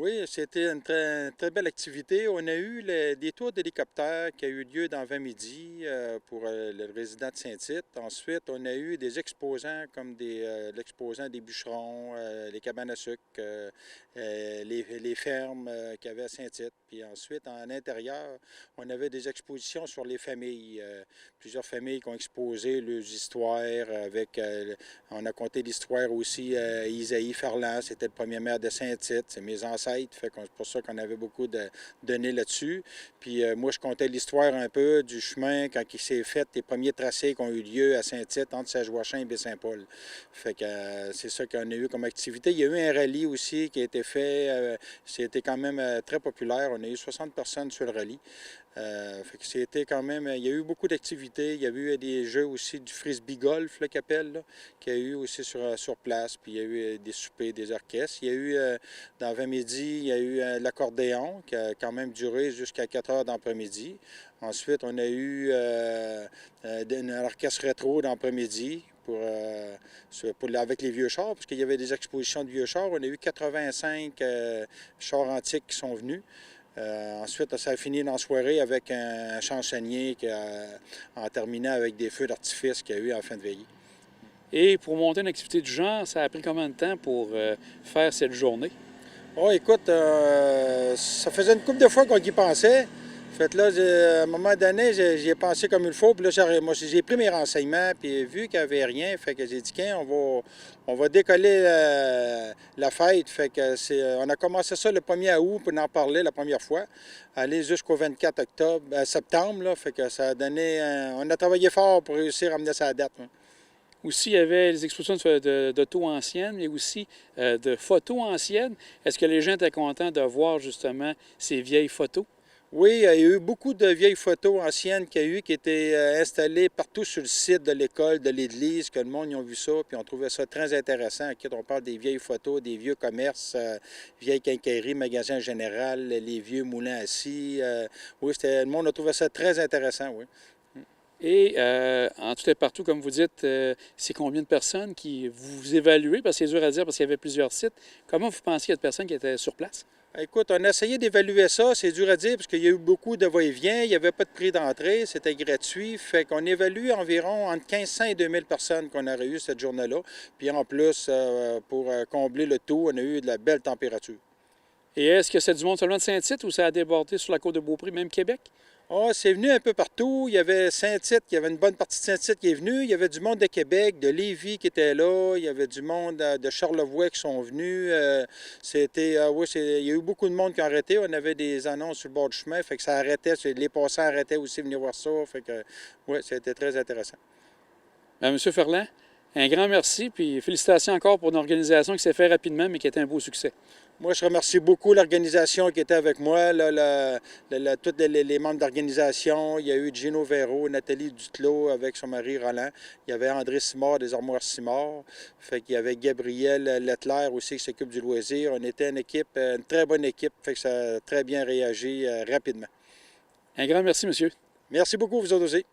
Oui, c'était une très belle activité. On a eu des tours d'hélicoptère qui a eu lieu dans 20 midi pour le résident de Saint-Tite. Ensuite, on a eu des exposants comme l'exposant des bûcherons, les cabanes à sucre, les fermes qu'il y avait à Saint-Tite. Puis ensuite, en intérieur, on avait des expositions sur les familles. Plusieurs familles qui ont exposé leurs histoires on a conté l'histoire aussi Isaïe Ferland, c'était le premier maire de Saint-Tite, c'est mes ancêtres, c'est pour ça qu'on avait beaucoup de données là-dessus. Puis moi, je contais l'histoire un peu du chemin quand il s'est fait, les premiers tracés qui ont eu lieu à Saint-Tite, entre Saint-Joachim et Baie-Saint-Paul. Fait que c'est ça qu'on a eu comme activité. Il y a eu un rallye aussi qui a été fait, c'était quand même très populaire. On a eu 60 personnes sur le rallye. Fait que c'était quand même, il y a eu beaucoup d'activités. Il y a eu des jeux aussi du frisbee golf, là, qu'appelle, qu'il y a eu aussi sur place. Puis il y a eu des soupers, des orchestres. Il y a eu, dans 20 midi, il y a eu l'accordéon qui a quand même duré jusqu'à 4 heures d'après-midi. Ensuite, on a eu un orchestre rétro d'après-midi avec les vieux chars, parce qu'il y avait des expositions de vieux chars. On a eu 85 chars antiques qui sont venus. Ensuite, ça a fini dans la soirée avec un chansonnier en terminant avec des feux d'artifice qu'il y a eu en fin de veillée. Et pour monter une activité du genre, ça a pris combien de temps pour faire cette journée? Oh, écoute, ça faisait une couple de fois qu'on y pensait. Fait là, à un moment donné, j'y ai pensé comme il faut. Puis là, moi, j'ai pris mes renseignements, puis vu qu'il n'y avait rien, fait que j'ai dit, tiens, on va décoller la fête. Fait que on a commencé ça le 1er août pour en parler la première fois, aller jusqu'au 24 septembre, là. Fait que ça a donné, on a travaillé fort pour réussir à amener ça à la date. Hein. Aussi, il y avait les expositions d'auto anciennes, mais aussi de photos anciennes. Est-ce que les gens étaient contents de voir justement ces vieilles photos? Oui, il y a eu beaucoup de vieilles photos anciennes qu'il y a eu qui étaient installées partout sur le site de l'école, de l'église, que le monde y a vu ça, puis on trouvait ça très intéressant. On parle des vieilles photos, des vieux commerces, vieilles quincailleries, magasins général, les vieux moulins à scie. Oui, le monde a trouvé ça très intéressant, oui. Et en tout et partout, comme vous dites, c'est combien de personnes qui vous évaluez? Parce que c'est dur à dire parce qu'il y avait plusieurs sites. Comment vous pensiez qu'il y a de personnes qui étaient sur place? Écoute, on a essayé d'évaluer ça, c'est dur à dire parce qu'il y a eu beaucoup de va-et-vient, il n'y avait pas de prix d'entrée, c'était gratuit, fait qu'on évalue environ entre 1500 et 2000 personnes qu'on aurait eu cette journée-là. Puis en plus, pour combler le tout, on a eu de la belle température. Et est-ce que c'est du monde seulement de Saint-Tite ou ça a débordé sur la côte de Beaupré, même Québec? Ah, c'est venu un peu partout. Il y avait Saint-Tite, il y avait une bonne partie de Saint-Tite qui est venue. Il y avait du monde de Québec, de Lévis qui était là. Il y avait du monde de Charlevoix qui sont venus. Oui, il y a eu beaucoup de monde qui a arrêté. On avait des annonces sur le bord du chemin, fait que ça arrêtait. Les passants arrêtaient aussi de venir voir ça. Fait que, oui, c'était très intéressant. Bien, M. Ferland, un grand merci, puis félicitations encore pour une organisation qui s'est faite rapidement, mais qui était un beau succès. Moi, je remercie beaucoup l'organisation qui était avec moi, tous les membres d'organisation. Il y a eu Gino Véro, Nathalie Duclos avec son mari Roland. Il y avait André Simard des Armoires Simard. Fait qu'il y avait Gabriel Lettler aussi qui s'occupe du loisir. On était une équipe, une très bonne équipe. Fait que ça a très bien réagi rapidement. Un grand merci, monsieur. Merci beaucoup, vous autres aussi.